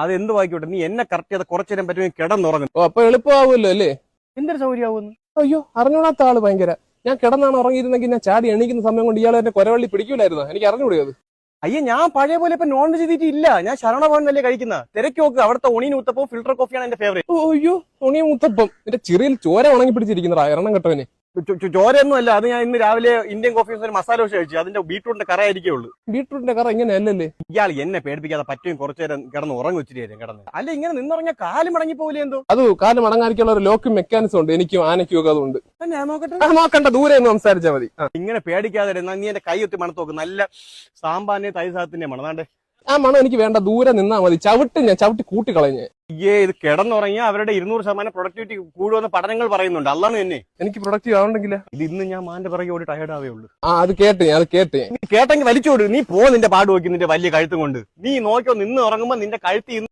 അത് എന്ത് വായിക്കോട്ടെ, നീ എന്നെ കറക്റ്റ് ചെയ്ത് കുറച്ചു നേരം പറ്റുമെങ്കിൽ കിടന്നുറങ്ങും. ഓ അപ്പൊ എളുപ്പമാവുമല്ലോ അല്ലേ? എന്തൊരു സൗകര്യമാവുന്നു. അയ്യോ അറിഞ്ഞൂടാത്ത ആള് ഭയങ്കര. ഞാൻ കിടന്നാണ് ഉറങ്ങിയിരുന്നെങ്കിൽ ഞാൻ ചാടി എണീക്കുന്ന സമയം കൊണ്ട് ഇയാൾ എന്നെ കൊരവള്ളി പിടിക്കൂലായിരുന്നു. എനിക്ക് അറിഞ്ഞുകൂടിയത്. അയ്യോ, ഞാൻ പഴയ പോലെ ഇപ്പൊ നോൺ വെജ് തീറ്റിയില്ല. ഞാൻ ശരണഭവൻ തന്നെ കഴിക്കുന്ന. തിരക്ക് നോക്ക്, അവിടുത്തെ ഒണിയൻ ഊത്തപ്പവും ഫിൽട്ടർ കോഫിയാണ് എന്റെ ഫേവറേറ്റ്. ഓ അയ്യോ തുണിയ മുത്തപ്പം എന്റെ ചെറിയിൽ ചോര ഉണങ്ങി പിടിച്ചിരിക്കുന്നതാ എണ്ണം കെട്ടവന്. ചോരയൊന്നും അല്ല, അത് ഞാൻ ഇന്ന് രാവിലെ ഇന്ത്യൻ കോഫി ഹൗസിൽ മസാല ദോശ കഴിച്ചു. അതിന്റെ ബീട്രൂട്ടിന്റെ കറ ആയിരിക്കേ ഉള്ളൂ. ബീട്രൂട്ടിന്റെ കറ ഇങ്ങനെ അല്ലല്ലേ? ഇയാൾ എന്നെ പേടിപ്പിക്കാതെ പറ്റും കുറച്ചു നേരം കിടന്ന് ഉറങ്ങി വെച്ചിട്ട് തരും കിടന്ന്. അല്ല ഇങ്ങനെ നിന്നുറങ്ങിയ കാല് മടങ്ങി പോകില്ലേ എന്തോ? അത് കാലം മടങ്ങാനിക്കുള്ള ഒരു ലോക്ക് മെക്കാനിസം ഉണ്ട് എനിക്കും ആനയ്ക്കും ഒക്കെ. അതുകൊണ്ട് ഞാൻ നോക്കട്ടെ. നോക്കണ്ട, ദൂരെ ഒന്ന് സംസാരിച്ചാൽ മതി. ഇങ്ങനെ പേടിക്കാതെ നീ എന്റെ കൈ ഒത്തി മണത്ത് നോക്ക്. നല്ല സാമ്പാറിന്റെ തൈസാത്തിന്റെ മണതാണ്ടേ. ആ മണം എനിക്ക് വേണ്ട, ദൂരെ നിന്നാ മതി. ഞാൻ ചവിട്ടി കൂട്ടിക്കളഞ്ഞ്. ഇത് കിടന്നുറങ്ങിയ അവരുടെ 200% പ്രൊഡക്ടിവിറ്റി കൂടുമെന്ന് പഠനങ്ങൾ പറയുന്നുണ്ട്. അല്ലാന്ന് തന്നെ എനിക്ക് പ്രൊഡക്റ്റീവ് ആവണ്ടെങ്കിൽ ഇത് ഇന്ന് ഞാൻ മാന്റെ പിറകെ ഓടി ടയർഡ് ആവേ ഉള്ളൂ. അത് കേട്ട് നീ കേട്ടെങ്കിൽ വലിച്ചോട്. നീ നിന്റെ പാട് നോക്കി നിന്റെ വലിയ കഴുത്തും കൊണ്ട്. നീ നോക്കിയോ നിന്ന് ഉറങ്ങുമ്പോ നിന്റെ കഴുത്ത്